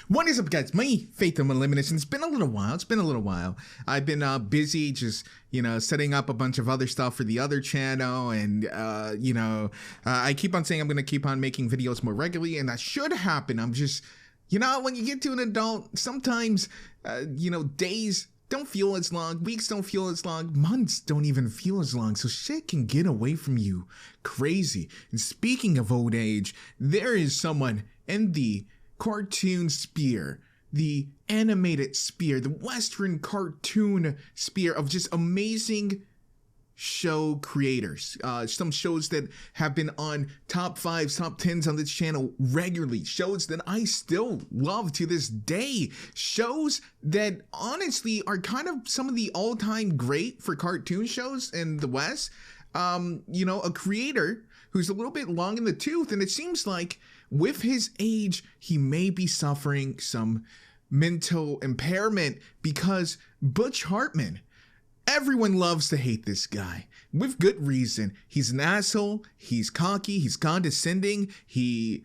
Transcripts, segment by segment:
What is up, guys? My Faith Unlimited. It's been a little while. I've been busy just, setting up a bunch of other stuff for the other channel. And, I keep on saying I'm going to keep on making videos more regularly. And that should happen. I'm just, when you get to an adult, sometimes, days don't feel as long. Weeks don't feel as long. Months don't even feel as long. So shit can get away from you crazy. And speaking of old age, there is someone in the cartoon sphere, the animated sphere, the Western cartoon sphere of just amazing show creators. Some shows that have been on top 5s, top 10s on this channel regularly. Shows that I still love to this day. Shows that honestly are kind of some of the all-time great for cartoon shows in the West. A creator who's a little bit long in the tooth, and it seems like with his age, he may be suffering some mental impairment because Butch Hartman, everyone loves to hate this guy with good reason. He's an asshole. He's cocky. He's condescending. He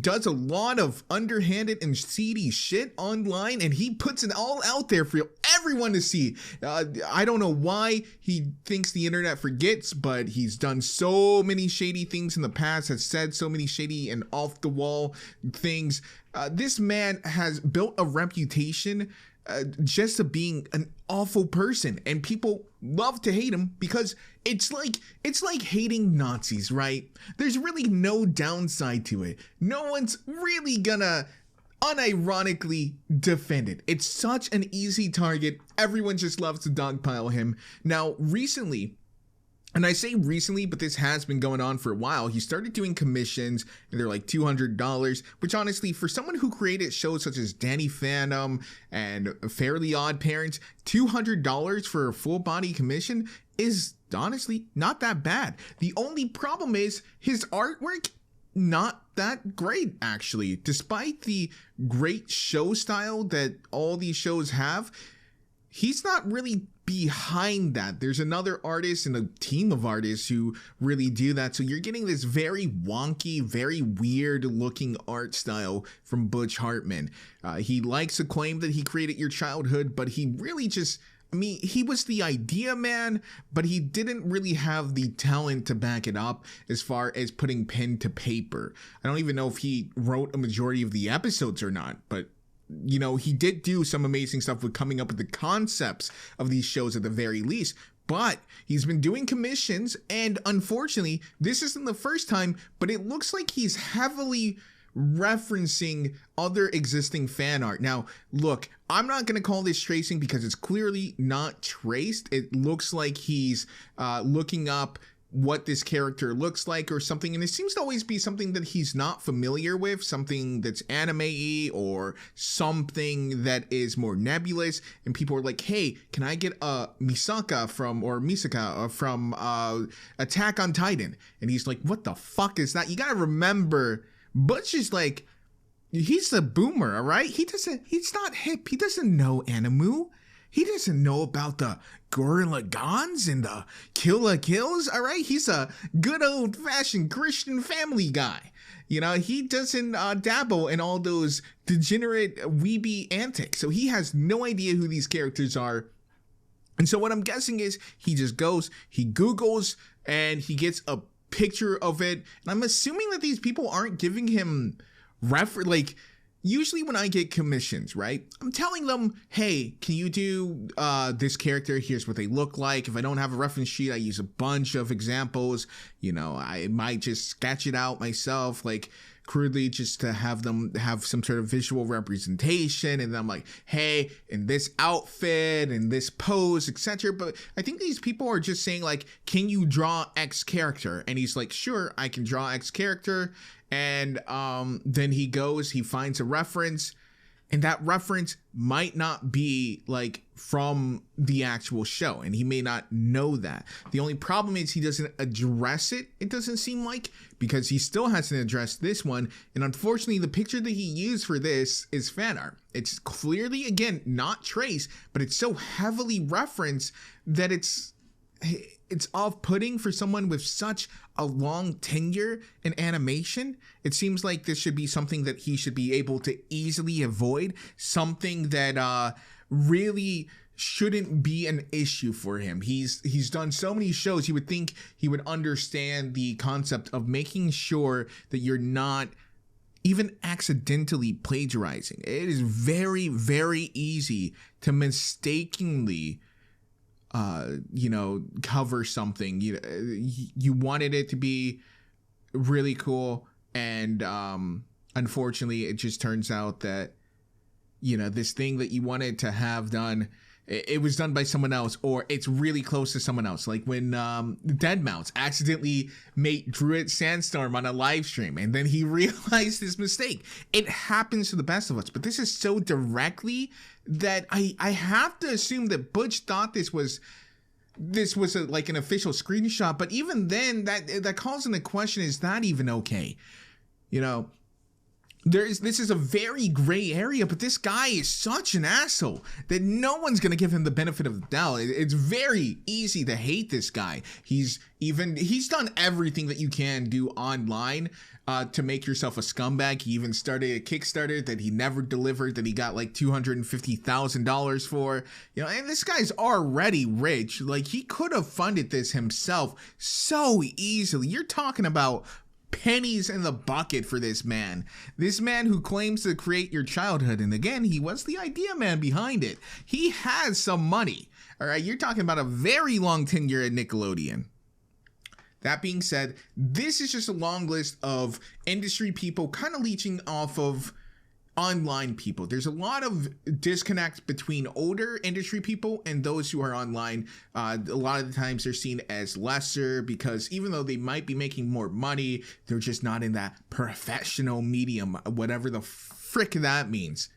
does a lot of underhanded and seedy shit online, and he puts it all out there for everyone to see. I don't know why he thinks the internet forgets, but he's done so many shady things in the past, has said so many shady and off the wall things. This man has built a reputation just of being an awful person, and people love to hate him because it's like hating Nazis, right? There's really no downside to it. No one's really gonna unironically defend it. It's such an easy target. Everyone just loves to dogpile him. Now, recently, and I say recently, but this has been going on for a while, he started doing commissions, and they're like $200, which honestly, for someone who created shows such as Danny Phantom and Fairly Odd Parents, $200 for a full body commission is honestly not that bad. The only problem is his artwork, not that great, actually. Despite the great show style that all these shows have, he's not really behind that. There's another artist and a team of artists who really do that. So you're getting this very wonky, very weird looking art style from Butch Hartman. He likes to claim that he created your childhood, but he really just, he was the idea man, but he didn't really have the talent to back it up as far as putting pen to paper. I don't even know if he wrote a majority of the episodes or not, but he did do some amazing stuff with coming up with the concepts of these shows at the very least, but he's been doing commissions, and unfortunately, this isn't the first time, but it looks like he's heavily referencing other existing fan art. Now, look, I'm not going to call this tracing because it's clearly not traced. It looks like he's looking up what this character looks like or something, and it seems to always be something that he's not familiar with, something that's anime-y or something that is more nebulous, and people are like, hey, can I get a Misaka from Attack on Titan? And he's like, what the fuck is that? You gotta remember, Butch is like, he's a boomer, all right? He's not hip. He doesn't know anime. He doesn't know about the Gorilla Gons and the Kill Kills, all right? He's a good old-fashioned Christian family guy. He doesn't dabble in all those degenerate weeby antics, so he has no idea who these characters are. And so what I'm guessing is he just goes, he Googles, and he gets a picture of it. And I'm assuming that these people aren't giving him usually when I get commissions, right, I'm telling them, hey, can you do this character? Here's what they look like. If I don't have a reference sheet, I use a bunch of examples. I might just sketch it out myself, like crudely, just to have them have some sort of visual representation. And then I'm like, hey, in this outfit and this pose, etc. But I think these people are just saying like, can you draw X character? And he's like, sure, I can draw X character. And then he goes, he finds a reference, and that reference might not be like from the actual show, and he may not know that. The only problem is he doesn't address it, it doesn't seem like, because he still hasn't addressed this one. And unfortunately, the picture that he used for this is fan art. It's clearly, again, not traced, but it's so heavily referenced that it's it's off-putting for someone with such a long tenure in animation. It seems like this should be something that he should be able to easily avoid, something that really shouldn't be an issue for him. He's done so many shows. You would think he would understand the concept of making sure that you're not even accidentally plagiarizing. It is very, very easy to mistakenly cover something. You wanted it to be really cool, and unfortunately it just turns out that this thing that you wanted to have done, it was done by someone else, or it's really close to someone else. Like when Deadmau5 accidentally made Druid Sandstorm on a live stream, and then he realized his mistake. It happens to the best of us, but this is so directly that I have to assume that Butch thought this was like an official screenshot. But even then, that calls into question, is that even okay? This is a very gray area, but this guy is such an asshole that no one's gonna give him the benefit of the doubt. It's very easy to hate this guy. He's done everything that you can do online to make yourself a scumbag. He even started a Kickstarter that he never delivered, that he got like $250,000 for. And this guy's already rich. Like, he could have funded this himself so easily. You're talking about pennies in the bucket for this man who claims to create your childhood. And again, he was the idea man behind it. He has some money. All right, you're talking about a very long tenure at Nickelodeon. That being said, this is just a long list of industry people kind of leeching off of online people. There's a lot of disconnect between older industry people and those who are online. A lot of the times they're seen as lesser because even though they might be making more money, they're just not in that professional medium, whatever the frick that means.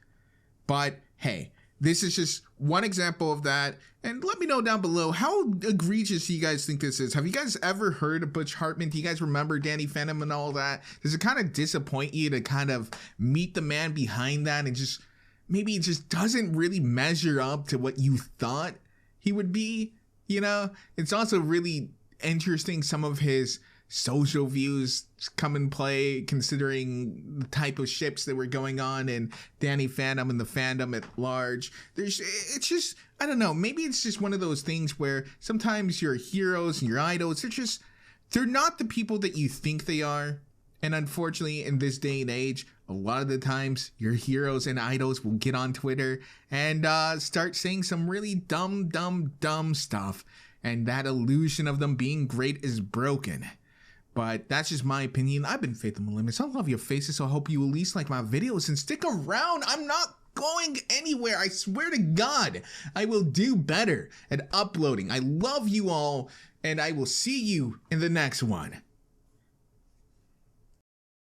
But hey, this is just one example of that. And let me know down below, how egregious do you guys think this is? Have you guys ever heard of Butch Hartman? Do you guys remember Danny Phantom and all that? Does it kind of disappoint you to kind of meet the man behind that and just maybe it just doesn't really measure up to what you thought he would be? It's also really interesting some of his social views come and play, considering the type of ships that were going on and Danny Phantom and the fandom at large. It's just, I don't know, maybe it's just one of those things where sometimes your heroes and your idols, they're not the people that you think they are. And unfortunately, in this day and age, a lot of the times your heroes and idols will get on Twitter and start saying some really dumb stuff. And that illusion of them being great is broken. But that's just my opinion. I've been Faith of Limits. I love your faces, so I hope you at least like my videos and stick around. I'm not going anywhere. I swear to God, I will do better at uploading. I love you all, and I will see you in the next one.